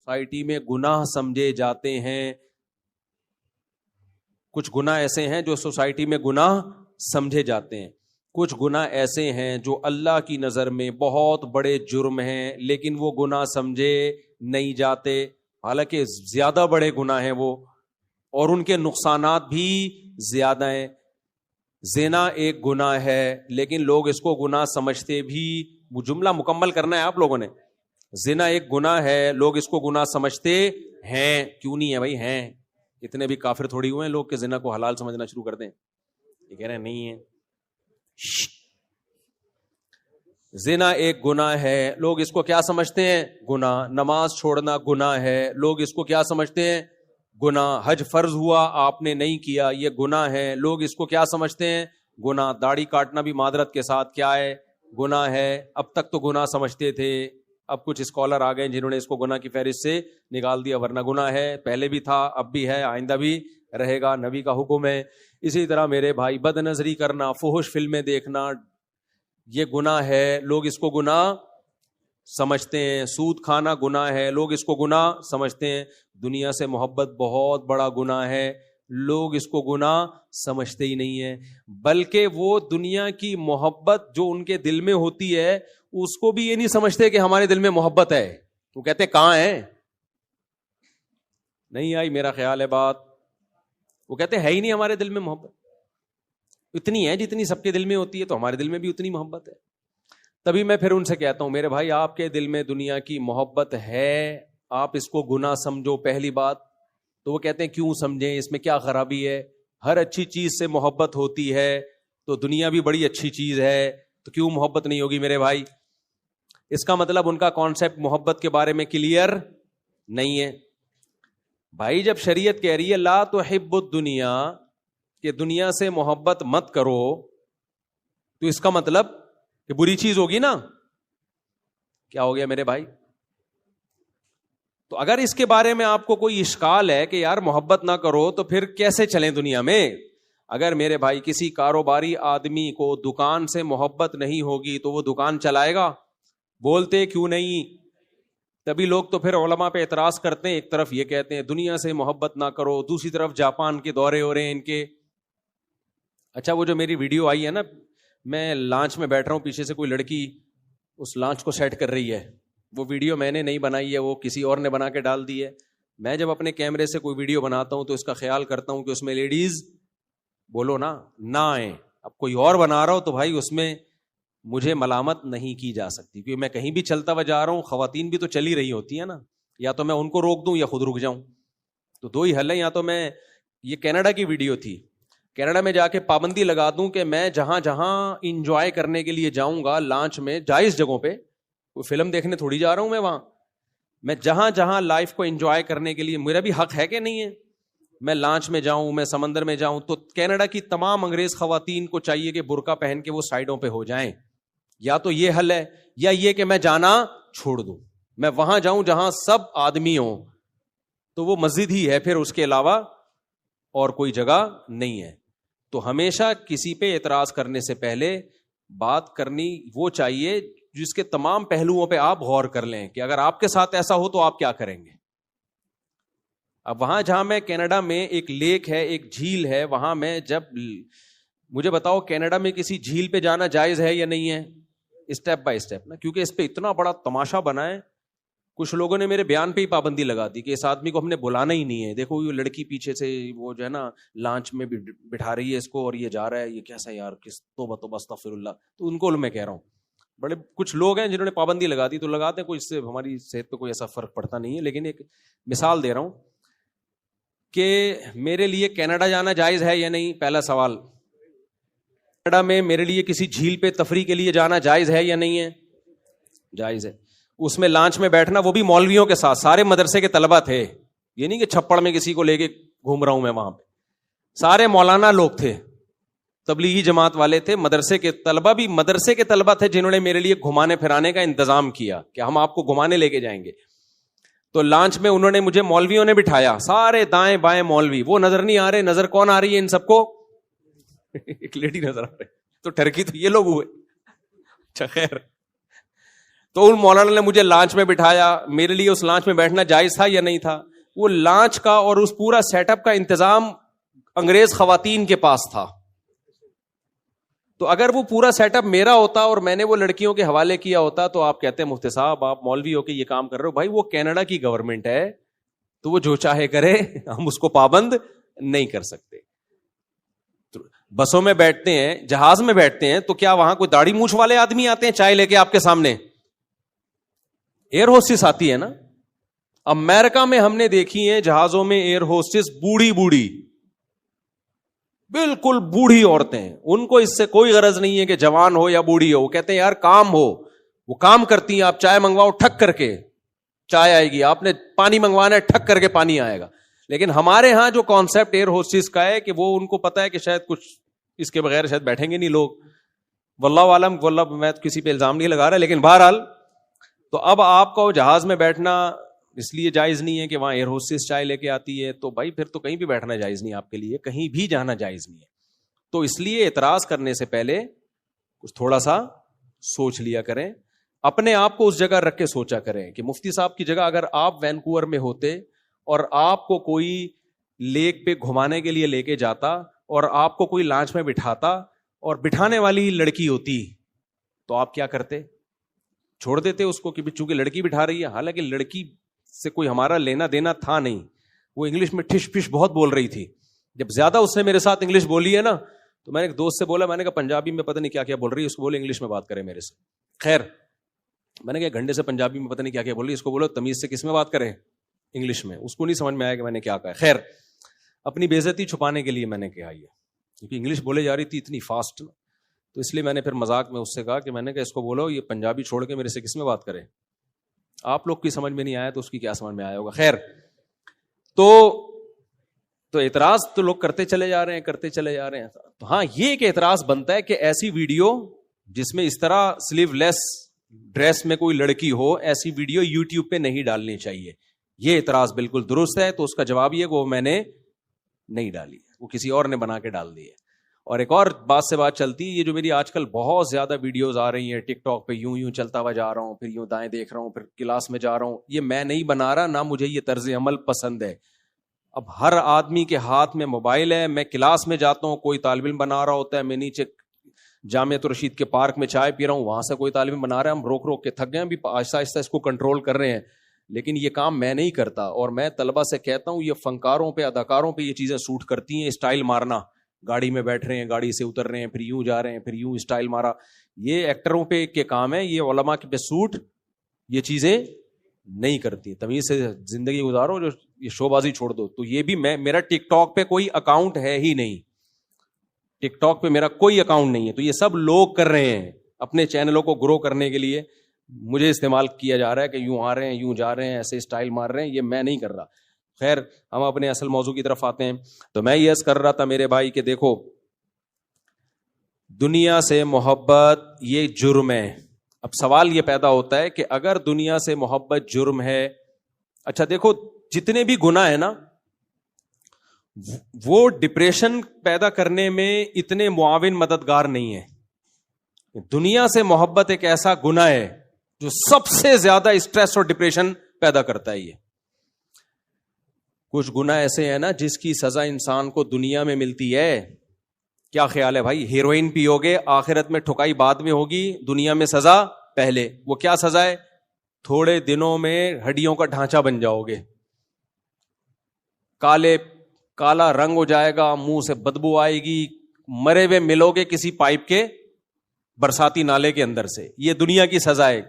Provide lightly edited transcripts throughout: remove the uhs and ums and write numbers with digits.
Society میں گناہ سمجھے جاتے ہیں. کچھ گناہ ایسے ہیں جو سوسائٹی میں گناہ سمجھے جاتے ہیں, کچھ گناہ ایسے ہیں جو اللہ کی نظر میں بہت بڑے جرم ہیں لیکن وہ گناہ سمجھے نہیں جاتے, حالانکہ زیادہ بڑے گناہ ہیں وہ, اور ان کے نقصانات بھی زیادہ ہیں. زنا ایک گناہ ہے لیکن لوگ اس کو گناہ سمجھتے بھی. وہ جملہ مکمل کرنا ہے آپ لوگوں نے. زنا ایک گناہ ہے, لوگ اس کو گناہ سمجھتے ہیں. کیوں نہیں ہے بھائی, ہیں. اتنے بھی کافر تھوڑی ہوئے ہیں لوگ کہ زنا کو حلال سمجھنا شروع کر دیں. یہ کہہ رہے ہیں نہیں ہے. زنا ایک گناہ ہے, لوگ اس کو کیا سمجھتے ہیں؟ گناہ. نماز چھوڑنا گناہ ہے, لوگ اس کو کیا سمجھتے ہیں؟ گناہ. حج فرض ہوا آپ نے نہیں کیا, یہ گناہ ہے, لوگ اس کو کیا سمجھتے ہیں؟ گناہ. داڑھی کاٹنا بھی معذرت کے ساتھ کیا ہے؟ گناہ ہے. اب تک تو گناہ سمجھتے تھے, اب کچھ اسکالر آ گئے جنہوں نے اس کو گناہ کی فہرست سے نکال دیا, ورنہ گناہ ہے, پہلے بھی تھا, اب بھی ہے, آئندہ بھی رہے گا, نبی کا حکم ہے. اسی طرح میرے بھائی بد نظری کرنا, فحش فلمیں دیکھنا, یہ گناہ ہے, لوگ اس کو گناہ سمجھتے ہیں. سود کھانا گناہ ہے, لوگ اس کو گناہ سمجھتے ہیں. دنیا سے محبت بہت بڑا گناہ ہے, لوگ اس کو گناہ سمجھتے ہی نہیں ہیں. بلکہ وہ دنیا کی محبت جو ان کے دل میں ہوتی ہے اس کو بھی یہ نہیں سمجھتے کہ ہمارے دل میں محبت ہے. وہ کہتے کہاں ہے؟ نہیں آئی میرا خیال ہے بات. وہ کہتے ہے ہی نہیں ہمارے دل میں محبت. اتنی ہے جتنی سب کے دل میں ہوتی ہے, تو ہمارے دل میں بھی اتنی محبت ہے. تبھی میں پھر ان سے کہتا ہوں میرے بھائی آپ کے دل میں دنیا کی محبت ہے, آپ اس کو گناہ سمجھو پہلی بات. تو وہ کہتے ہیں کیوں سمجھیں, اس میں کیا خرابی ہے؟ ہر اچھی چیز سے محبت ہوتی ہے, تو دنیا بھی بڑی اچھی چیز ہے, تو کیوں محبت نہیں ہوگی میرے بھائی؟ اس کا مطلب ان کا کانسیپٹ محبت کے بارے میں کلیئر نہیں ہے. بھائی جب شریعت کہہ رہی ہے لا تحب الدنیا, کہ دنیا سے محبت مت کرو, تو اس کا مطلب کہ بری چیز ہوگی نا. کیا ہو گیا میرے بھائی؟ تو اگر اس کے بارے میں آپ کو کوئی اشکال ہے کہ یار محبت نہ کرو, تو پھر کیسے چلیں دنیا میں؟ اگر میرے بھائی کسی کاروباری آدمی کو دکان سے محبت نہیں ہوگی تو وہ دکان چلائے گا؟ بولتے کیوں نہیں؟ تبھی لوگ تو پھر علماء پہ اعتراض کرتے ہیں, ایک طرف یہ کہتے ہیں دنیا سے محبت نہ کرو, دوسری طرف جاپان کے دورے ہو رہے ہیں ان کے. اچھا وہ جو میری ویڈیو آئی ہے نا, میں لانچ میں بیٹھ رہا ہوں, پیچھے سے کوئی لڑکی اس لانچ کو سیٹ کر رہی ہے, وہ ویڈیو میں نے نہیں بنائی ہے, وہ کسی اور نے بنا کے ڈال دی ہے. میں جب اپنے کیمرے سے کوئی ویڈیو بناتا ہوں تو اس کا خیال کرتا ہوں کہ اس میں لیڈیز بولو نا نہ آئیں. اب کوئی اور بنا رہا ہو تو بھائی اس میں مجھے ملامت نہیں کی جا سکتی, کیونکہ میں کہیں بھی چلتا ہوا جا رہا ہوں, خواتین بھی تو چلی رہی ہوتی ہیں نا, یا تو میں ان کو روک دوں یا خود رک جاؤں. تو دو ہی حل ہے, یا تو میں, یہ کینیڈا کی ویڈیو تھی, کینیڈا میں جا کے پابندی لگا دوں کہ میں جہاں جہاں انجوائے کرنے کے لیے جاؤں گا لانچ میں, جائز جگہوں پہ, کوئی فلم دیکھنے تھوڑی جا رہا ہوں میں وہاں, میں جہاں جہاں لائف کو انجوائے کرنے کے لیے, میرا بھی حق ہے کہ نہیں ہے, میں لانچ میں جاؤں, میں سمندر میں جاؤں, تو کینیڈا کی تمام انگریز خواتین کو چاہیے کہ برقع پہن کے وہ سائڈوں پہ ہو جائیں. یا تو یہ حل ہے, یا یہ کہ میں جانا چھوڑ دوں, میں وہاں جاؤں جہاں سب آدمی ہوں, تو وہ مسجد ہی ہے, پھر اس کے علاوہ اور کوئی جگہ نہیں ہے. تو ہمیشہ کسی پہ اعتراض کرنے سے پہلے بات کرنی وہ چاہیے جس کے تمام پہلوؤں پہ آپ غور کر لیں کہ اگر آپ کے ساتھ ایسا ہو تو آپ کیا کریں گے. اب وہاں جہاں میں کینیڈا میں ایک لیک ہے, ایک جھیل ہے, وہاں میں جب, مجھے بتاؤ کینیڈا میں کسی جھیل پہ جانا جائز ہے یا نہیں ہے؟ اسٹیپ بائی اسٹیپ نا, کیونکہ اس پہ اتنا بڑا تماشا بنا ہے. کچھ لوگوں نے میرے بیان پہ ہی پابندی لگا دی کہ اس آدمی کو ہم نے بلانا ہی نہیں ہے, دیکھو یہ لڑکی پیچھے سے وہ جو ہے نا لانچ میں بھی بٹھا رہی ہے اس کو, اور یہ جا رہا ہے, یہ کیسا یار, کس توبہ استغفر اللہ. تو ان کو میں کہہ رہا ہوں, بڑے کچھ لوگ ہیں جنہوں نے پابندی لگا دی, تو لگاتے ہیں, کوئی اس سے ہماری صحت پہ کوئی ایسا فرق پڑتا نہیں ہے. لیکن ایک مثال دے رہا ہوں کہ میرے لیے کینیڈا جانا جائز ہے یا نہیں. پہلا سوال, کینیڈا میں میرے لیے کسی جھیل پہ تفریح کے لیے جانا جائز ہے یا نہیں ہے؟ جائز ہے. اس میں لانچ میں بیٹھنا, وہ بھی مولویوں کے ساتھ, سارے مدرسے کے طلبہ تھے, یہ نہیں کہ چھپڑ میں کسی کو لے کے گھوم رہا ہوں میں وہاں پہ, سارے مولانا لوگ تھے, تبلیغی جماعت والے تھے, مدرسے کے طلبہ بھی مدرسے کے طلبہ تھے جنہوں نے میرے لیے گھمانے پھرانے کا انتظام کیا کہ ہم آپ کو گھمانے لے کے جائیں گے. تو لانچ میں انہوں نے مجھے, مولویوں نے بٹھایا, سارے دائیں بائیں مولوی, وہ نظر نہیں آ رہے, نظر کون آ رہی ہے ان سب کو؟ ایک لیڈی نظر آ رہی, تو ٹرکی تو یہ لوگ ہوئے. اچھا خیر, تو ان مولانا نے مجھے لانچ میں بٹھایا. میرے لیے اس لانچ میں بیٹھنا جائز تھا یا نہیں تھا؟ وہ لانچ کا اور اس پورا سیٹ اپ کا انتظام انگریز خواتین کے پاس تھا. تو اگر وہ پورا سیٹ اپ میرا ہوتا اور میں نے وہ لڑکیوں کے حوالے کیا ہوتا تو آپ کہتے ہیں مفتی صاحب آپ مولوی ہو کے یہ کام کر رہے ہو. بھائی وہ کینیڈا کی گورنمنٹ ہے, تو وہ جو چاہے کرے, ہم اس کو پابند نہیں کر سکتے. بسوں میں بیٹھتے ہیں, جہاز میں بیٹھتے ہیں, تو کیا وہاں کوئی داڑھی مونچھ والے آدمی آتے ہیں چائے لے کے آپ کے سامنے؟ ایئر ہوسٹس آتی ہے نا. امریکہ میں ہم نے دیکھی ہیں جہازوں میں ایئر ہوسٹس بوڑھی بوڑھی, بالکل بوڑھی عورتیں. ان کو اس سے کوئی غرض نہیں ہے کہ جوان ہو یا بوڑھی ہو. وہ کہتے ہیں یار کام ہو, وہ کام کرتی ہیں. آپ چائے منگواؤ ٹھک کر کے چائے آئے گی, آپ نے پانی منگوانا ہے ٹھک کر کے پانی آئے گا. لیکن ہمارے ہاں جو کانسیپٹ ایئر ہوسٹس کا ہے کہ وہ ان کو پتا ہے کہ شاید کچھ اس کے بغیر شاید بیٹھیں گے نہیں لوگ. واللہ عالم, واللہ میں کسی پہ الزام نہیں لگا رہا, لیکن بہرحال تو اب آپ کو جہاز میں بیٹھنا اس لیے جائز نہیں ہے کہ وہاں ایئر ہوسٹس چائے لے کے آتی ہے, تو بھائی پھر تو کہیں بھی بیٹھنا جائز نہیں آپ کے لیے, کہیں بھی جانا جائز نہیں ہے. تو اس لیے اعتراض کرنے سے پہلے کچھ تھوڑا سا سوچ لیا کریں, اپنے آپ کو اس جگہ رکھ کے سوچا کریں کہ مفتی صاحب کی جگہ اگر آپ وینکوور میں ہوتے اور آپ کو کوئی لیک پہ گھمانے کے لیے لے کے جاتا اور آپ کو کوئی لانچ میں بٹھاتا اور بٹھانے والی لڑکی ہوتی, تو آپ کیا کرتے؟ چھوڑ دیتے اس کو کہ چونکہ لڑکی بٹھا رہی ہے. حالانکہ لڑکی سے کوئی ہمارا لینا دینا تھا نہیں. وہ انگلش میں ٹھش پش بہت بول رہی تھی. جب زیادہ اس نے میرے ساتھ انگلش بولی ہے نا, تو میں نے ایک دوست سے بولا, میں نے کہا پنجابی میں پتہ نہیں کیا کیا بول رہی ہے, اس کو بولے انگلش میں بات کرے میرے سے. خیر, میں نے کہا گھنٹے سے پنجابی میں پتہ نہیں کیا کیا بول رہی ہے, اس کو بولو تمیز سے کس میں بات کریں, انگلش میں. اس کو نہیں سمجھ میں آیا کہ میں نے کیا کہا. خیر, اپنی بے عزتی چھپانے کے لیے میں نے کہا یہ, کیونکہ انگلش بولے جا رہی تھی اتنی فاسٹ, تو اس لیے میں نے پھر مذاق میں اس سے کہا کہ میں نے کہا اس کو بولو یہ پنجابی چھوڑ کے میرے سے کس میں بات کرے. آپ لوگ کی سمجھ میں نہیں آیا تو اس کی کیا سمجھ میں آیا ہوگا. خیر, تو اعتراض تو لوگ کرتے چلے جا رہے ہیں. تو ہاں یہ ایک اعتراض بنتا ہے کہ ایسی ویڈیو جس میں اس طرح سلیو لیس ڈریس میں کوئی لڑکی ہو, ایسی ویڈیو یوٹیوب پہ نہیں ڈالنی چاہیے. یہ اعتراض بالکل درست ہے. تو اس کا جواب یہ کہ وہ میں نے نہیں ڈالی, وہ کسی اور نے بنا کے ڈال دی ہے. اور ایک اور بات سے بات چلتی ہے, یہ جو میری آج کل بہت زیادہ ویڈیوز آ رہی ہیں ٹک ٹاک پہ, یوں چلتا ہوا جا رہا ہوں, پھر یوں دائیں دیکھ رہا ہوں, پھر کلاس میں جا رہا ہوں, یہ میں نہیں بنا رہا, نہ مجھے یہ طرز عمل پسند ہے. اب ہر آدمی کے ہاتھ میں موبائل ہے. میں کلاس میں جاتا ہوں, کوئی طالب علم بنا رہا ہوتا ہے, میں نیچے جامعۃ الرشید کے پارک میں چائے پی رہا ہوں, وہاں سے کوئی طالب علم بنا رہا ہے, ہم روک کے تھک گئے ہیں, ابھی آہستہ آہستہ اس کو کنٹرول کر رہے ہیں. لیکن یہ کام میں نہیں کرتا, اور میں طلبہ سے کہتا ہوں یہ فنکاروں پہ, اداکاروں پہ یہ چیزیں سوٹ کرتی ہیں. اسٹائل مارنا, گاڑی میں بیٹھ رہے ہیں, گاڑی سے اتر رہے ہیں, پھر یوں جا رہے ہیں, پھر یوں اسٹائل مارا, یہ ایکٹروں پہ کے کام ہے. یہ علماء کے پہ سوٹ یہ چیزیں نہیں کرتی. تمیز سے زندگی گزارو, جو یہ شو بازی چھوڑ دو. تو یہ بھی میرا ٹک ٹاک پہ کوئی اکاؤنٹ ہے ہی نہیں, ٹک ٹاک پہ میرا کوئی اکاؤنٹ نہیں ہے. تو یہ سب لوگ کر رہے ہیں اپنے چینلوں کو گرو کرنے کے لیے, مجھے استعمال کیا جا رہا ہے کہ یوں آ رہے ہیں, یوں جا رہے ہیں, ایسے اسٹائل مار رہے ہیں. یہ میں نہیں کر رہا. خیر, ہم اپنے اصل موضوع کی طرف آتے ہیں. تو میں یہ عرض کر رہا تھا میرے بھائی کہ دیکھو, دنیا سے محبت یہ جرم ہے. اب سوال یہ پیدا ہوتا ہے کہ اگر دنیا سے محبت جرم ہے, اچھا دیکھو جتنے بھی گناہ ہیں نا, وہ ڈپریشن پیدا کرنے میں اتنے معاون مددگار نہیں ہے. دنیا سے محبت ایک ایسا گناہ ہے جو سب سے زیادہ اسٹریس اور ڈپریشن پیدا کرتا ہے. یہ کچھ گناہ ایسے ہیں نا جس کی سزا انسان کو دنیا میں ملتی ہے. کیا خیال ہے بھائی؟ ہیروئن پیو گے, آخرت میں ٹھکائی بعد میں ہوگی, دنیا میں سزا پہلے. وہ کیا سزا ہے؟ تھوڑے دنوں میں ہڈیوں کا ڈھانچہ بن جاؤ گے, کالا رنگ ہو جائے گا, منہ سے بدبو آئے گی, مرے ہوئے ملو گے کسی پائپ کے برساتی نالے کے اندر سے. یہ دنیا کی سزا ہے.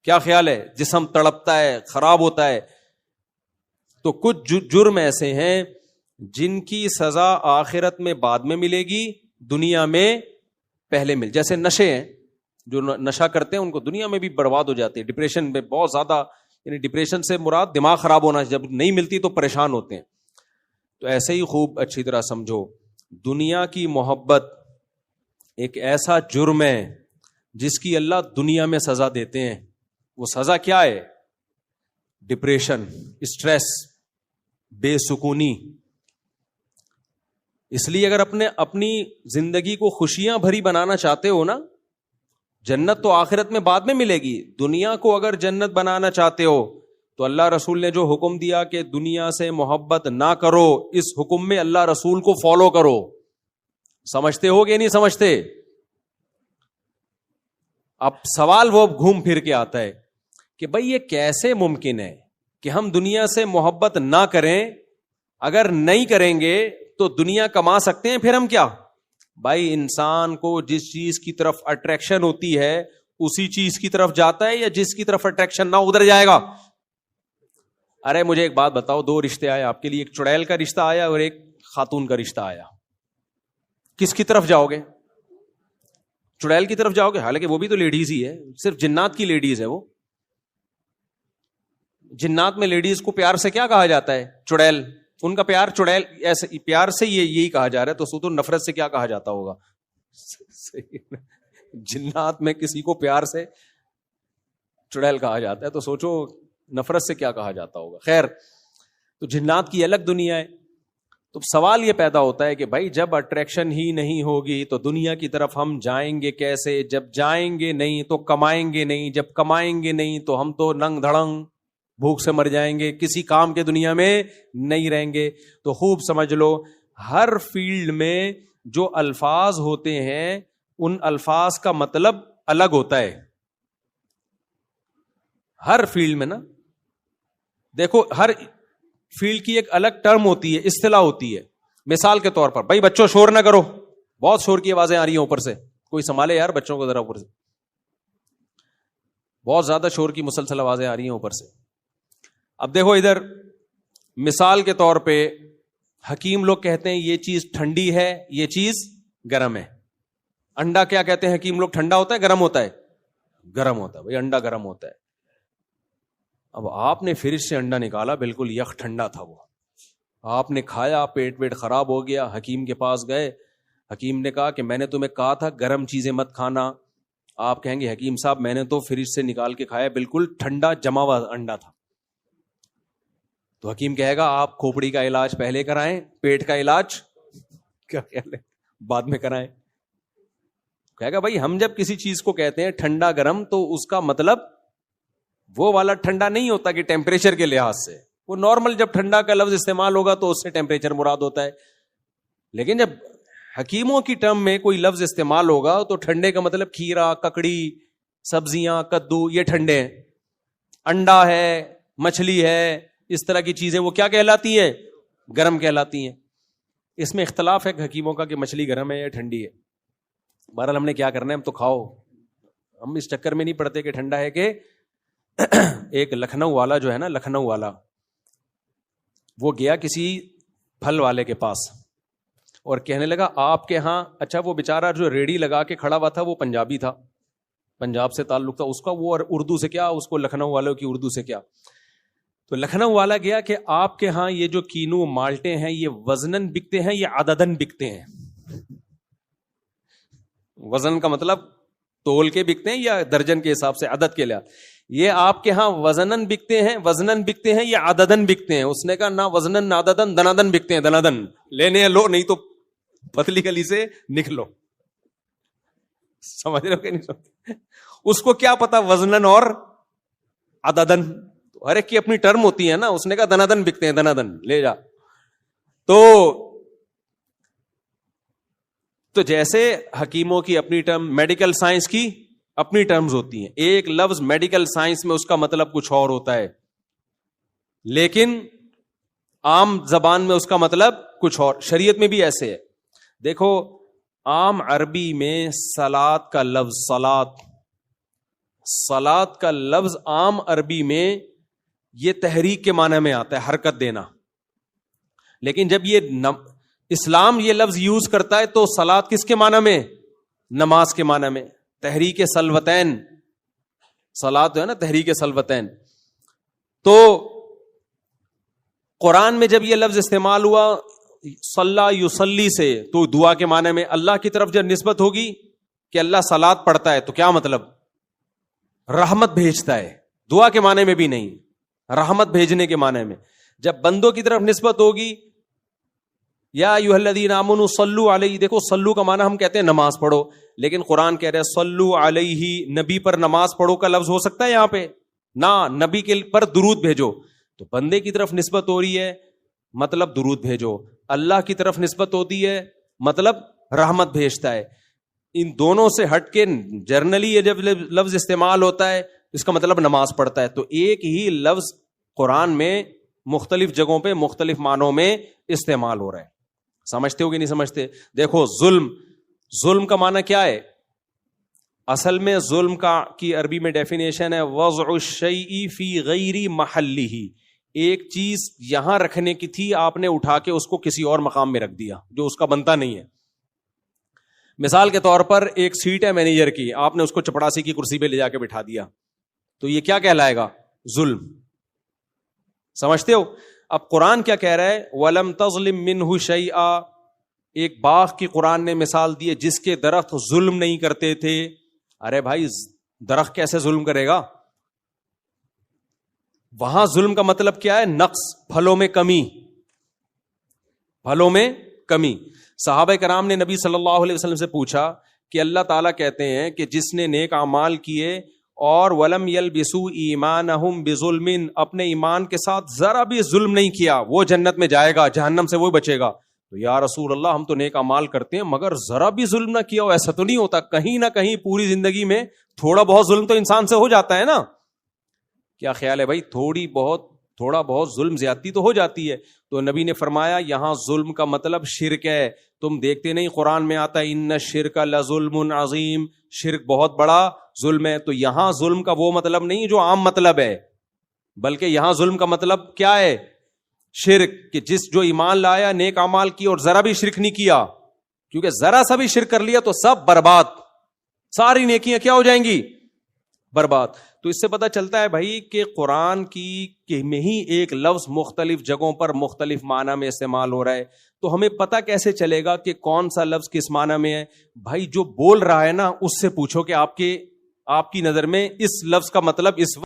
کیا خیال ہے؟ جسم تڑپتا ہے, خراب ہوتا ہے. تو کچھ جرم ایسے ہیں جن کی سزا آخرت میں بعد میں ملے گی, دنیا میں پہلے جیسے نشے ہیں, جو نشہ کرتے ہیں ان کو دنیا میں بھی برباد ہو جاتے ہیں. ڈپریشن میں بہت زیادہ, یعنی ڈپریشن سے مراد دماغ خراب ہونا, جب نہیں ملتی تو پریشان ہوتے ہیں. تو ایسے ہی خوب اچھی طرح سمجھو, دنیا کی محبت ایک ایسا جرم ہے جس کی اللہ دنیا میں سزا دیتے ہیں. وہ سزا کیا ہے؟ ڈپریشن, اسٹریس, بے سکونی. اس لیے اگر اپنی زندگی کو خوشیاں بھری بنانا چاہتے ہو نا, جنت تو آخرت میں بعد میں ملے گی. دنیا کو اگر جنت بنانا چاہتے ہو تو اللہ رسول نے جو حکم دیا کہ دنیا سے محبت نہ کرو, اس حکم میں اللہ رسول کو فالو کرو. سمجھتے ہو کہ نہیں سمجھتے؟ اب سوال وہ گھوم پھر کے آتا ہے کہ بھئی یہ کیسے ممکن ہے کہ ہم دنیا سے محبت نہ کریں؟ اگر نہیں کریں گے تو دنیا کما سکتے ہیں پھر ہم کیا؟ بھائی انسان کو جس چیز کی طرف اٹریکشن ہوتی ہے اسی چیز کی طرف جاتا ہے, یا جس کی طرف اٹریکشن نہ ادھر جائے گا؟ ارے مجھے ایک بات بتاؤ, 2 رشتے آئے آپ کے لیے, ایک چڑیل کا رشتہ آیا اور ایک خاتون کا رشتہ آیا, کس کی طرف جاؤ گے؟ چڑیل کی طرف جاؤ گے؟ حالانکہ وہ بھی تو لیڈیز ہی ہے, صرف جنات کی لیڈیز ہے وہ. جنات میں لیڈیز کو پیار سے کیا کہا جاتا ہے؟ چڑیل. ان کا پیار چڑیل, ایسے پیار سے یہی کہا جا رہا ہے, تو سو تو نفرت سے کیا کہا جاتا ہوگا؟ جنات میں کسی کو پیار سے چڑیل کہا جاتا ہے, تو سوچو نفرت سے کیا کہا جاتا ہوگا. خیر, تو جنات کی الگ دنیا ہے. تو سوال یہ پیدا ہوتا ہے کہ بھائی جب اٹریکشن ہی نہیں ہوگی تو دنیا کی طرف ہم جائیں گے کیسے؟ جب جائیں گے نہیں تو کمائیں گے نہیں, جب کمائیں گے نہیں تو ہم تو ننگ دھڑنگ بھوک سے مر جائیں گے, کسی کام کے دنیا میں نہیں رہیں گے. تو خوب سمجھ لو, ہر فیلڈ میں جو الفاظ ہوتے ہیں ان الفاظ کا مطلب الگ ہوتا ہے. ہر فیلڈ میں نا, دیکھو ہر فیلڈ کی ایک الگ ٹرم ہوتی ہے, اصطلاح ہوتی ہے. مثال کے طور پر, بھائی بچوں شور نہ کرو, بہت شور کی آوازیں آ رہی ہیں اوپر سے, کوئی سنبھالے یار بچوں کو ذرا اوپر سے, بہت زیادہ شور کی مسلسل آوازیں آ رہی ہیں اوپر سے. اب دیکھو ادھر مثال کے طور پہ حکیم لوگ کہتے ہیں یہ چیز ٹھنڈی ہے, یہ چیز گرم ہے. انڈا کیا کہتے ہیں حکیم لوگ؟ ٹھنڈا ہوتا ہے گرم ہوتا ہے؟ گرم ہوتا ہے. بھائی انڈا گرم ہوتا ہے. اب آپ نے فریج سے انڈا نکالا, بالکل یخ ٹھنڈا تھا وہ, آپ نے کھایا, پیٹ خراب ہو گیا, حکیم کے پاس گئے, حکیم نے کہا کہ میں نے تمہیں کہا تھا گرم چیزیں مت کھانا. آپ کہیں گے حکیم صاحب میں نے تو فریج سے نکال کے کھایا, بالکل ٹھنڈا جما ہوا انڈا تھا. تو حکیم کہے گا آپ کھوپڑی کا علاج پہلے کرائیں, پیٹ کا علاج کیا بعد میں کرائیں. کہے گا بھائی ہم جب کسی چیز کو کہتے ہیں ٹھنڈا گرم تو اس کا مطلب وہ والا ٹھنڈا نہیں ہوتا کہ ٹیمپریچر کے لحاظ سے, وہ نارمل جب ٹھنڈا کا لفظ استعمال ہوگا تو اس سے ٹیمپریچر مراد ہوتا ہے. لیکن جب حکیموں کی ٹرم میں کوئی لفظ استعمال ہوگا تو ٹھنڈے کا مطلب کھیرا, ککڑی, سبزیاں, کدو, یہ ٹھنڈے ہیں. انڈا ہے, مچھلی ہے, اس طرح کی چیزیں وہ کیا کہلاتی ہیں؟ گرم کہلاتی ہیں. اس میں اختلاف ہے حکیموں کا کہ مچھلی گرم ہے یا ٹھنڈی ہے. بہرحال ہم نے کیا کرنا ہے, ہم تو کھاؤ, ہم اس چکر میں نہیں پڑتے کہ ٹھنڈا ہے کہ ایک لکھنؤ والا جو ہے نا, لکھنؤ والا, وہ گیا کسی پھل والے کے پاس اور کہنے لگا آپ کے ہاں, اچھا وہ بیچارہ جو ریڑھی لگا کے کھڑا ہوا تھا وہ پنجابی تھا, پنجاب سے تعلق تھا اس کا, وہ اردو سے کیا, اس کو لکھنؤ والوں کی اردو سے کیا. تو لکھنؤ والا گیا کہ آپ کے ہاں یہ جو کینو مالٹے ہیں یہ وزنن بکتے ہیں یا عددن بکتے ہیں؟ وزن کا مطلب تول کے بکتے ہیں یا درجن کے حساب سے, عدد کے لحاظ. یہ آپ کے ہاں وزنن بکتے ہیں یا عددن بکتے ہیں؟ اس نے کہا نہ وزنن نہ عددن, دنادن بکتے ہیں. دنادن لینے لو, نہیں تو پتلی گلی سے نکلو. سمجھ رہے ہو کہ نہیں سمجھ؟ اس کو کیا پتا وزنن اور عددن, ہر ایک کی اپنی ٹرم ہوتی ہے نا. اس نے کہا دنادن بکتے ہیں, دنادن لے جا. تو جیسے حکیموں کی اپنی ٹرم, میڈیکل سائنس کی اپنی ٹرمز ہوتی ہیں. ایک لفظ میڈیکل سائنس میں اس کا مطلب کچھ اور ہوتا ہے, لیکن عام زبان میں اس کا مطلب کچھ اور. شریعت میں بھی ایسے ہے. دیکھو عام عربی میں صلاۃ کا لفظ, صلاۃ کا لفظ عام عربی میں یہ تحریک کے معنی میں آتا ہے, حرکت دینا. لیکن جب یہ اسلام یہ لفظ یوز کرتا ہے تو صلاۃ کس کے معنی میں؟ نماز کے معنی میں. تحریک سلوتین, صلاۃ ہے نا تحریک سلوتین. تو قرآن میں جب یہ لفظ استعمال ہوا صلی یصلی سے, تو دعا کے معنی میں. اللہ کی طرف جب نسبت ہوگی کہ اللہ صلاۃ پڑھتا ہے تو کیا مطلب؟ رحمت بھیجتا ہے. دعا کے معنی میں بھی نہیں, رحمت بھیجنے کے معنی میں. جب بندوں کی طرف نسبت ہوگی یا ایھا الذین آمنوا صلوا علیہ، دیکھو صلو کا معنی ہم کہتے ہیں نماز پڑھو، لیکن قرآن کہہ رہا ہے صلو علیہ، نبی پر نماز پڑھو کا لفظ ہو سکتا ہے یہاں پہ؟ نہ، نبی کے پر درود بھیجو. تو بندے کی طرف نسبت ہو رہی ہے، مطلب درود بھیجو. اللہ کی طرف نسبت ہوتی ہے، مطلب رحمت بھیجتا ہے. ان دونوں سے ہٹ کے جرنلی یہ جب لفظ استعمال ہوتا ہے اس کا مطلب نماز پڑھتا ہے. تو ایک ہی لفظ قرآن میں مختلف جگہوں پہ مختلف معنوں میں استعمال ہو رہا ہے. سمجھتے ہو کہ نہیں سمجھتے؟ دیکھو ظلم کا معنی کیا ہے؟ اصل میں ظلم کی عربی میں ڈیفینیشن ہے وضع الشیء فی غیر محلہ، ایک چیز یہاں رکھنے کی تھی، آپ نے اٹھا کے اس کو کسی اور مقام میں رکھ دیا جو اس کا بنتا نہیں ہے. مثال کے طور پر ایک سیٹ ہے مینیجر کی، آپ نے اس کو چپڑاسی کی کرسی پہ لے جا کے بٹھا دیا، تو یہ کیا کہلائے گا؟ ظلم. سمجھتے ہو؟ اب قرآن کیا کہہ رہا ہے؟ وَلَمْ تَظْلِمْ مِنْهُ شَيْئًا، ایک باغ کی قرآن نے مثال دی ہے جس کے درخت ظلم نہیں کرتے تھے. ارے بھائی درخت کیسے ظلم کرے گا؟ وہاں ظلم کا مطلب کیا ہے؟ نقص، پھلوں میں کمی. پھلوں میں کمی. صحابہ کرام نے نبی صلی اللہ علیہ وسلم سے پوچھا کہ اللہ تعالیٰ کہتے ہیں کہ جس نے نیک اعمال کیے اور ولم یلبسوا ایمانہم بظلم، اپنے ایمان کے ساتھ ذرا بھی ظلم نہیں کیا، وہ جنت میں جائے گا، جہنم سے وہ بچے گا. تو یا رسول اللہ ہم تو نیک اعمال کرتے ہیں مگر ذرا بھی ظلم نہ کیا ہو، ایسا تو نہیں ہوتا؟ کہیں نہ کہیں پوری زندگی میں تھوڑا بہت ظلم تو انسان سے ہو جاتا ہے نا. کیا خیال ہے بھائی؟ تھوڑا بہت ظلم زیادتی تو ہو جاتی ہے. تو نبی نے فرمایا یہاں ظلم کا مطلب شرک ہے. تم دیکھتے نہیں قرآن میں آتا ہے ان الشرک لظلم عظیم، شرک بہت بڑا ظلم ہے. تو یہاں ظلم کا وہ مطلب نہیں جو عام مطلب ہے، بلکہ یہاں ظلم کا مطلب کیا ہے؟ شرک. کہ جو ایمان لایا، نیک اعمال کی اور ذرا بھی شرک نہیں کیا، کیونکہ ذرا سا بھی شرک کر لیا تو سب برباد، ساری نیکیاں کیا ہو جائیں گی؟ برباد. تو اس سے پتہ چلتا ہے بھائی کہ قرآن کی میں ہی ایک لفظ مختلف جگہوں پر مختلف معنی میں استعمال ہو رہا ہے. تو ہمیں پتہ کیسے چلے گا کہ کون سا لفظ کس معنی میں ہے؟ بھائی جو بول رہا ہے نا اس سے پوچھو کہ آپ کی نظر میں اس لفظ کا مطلب اس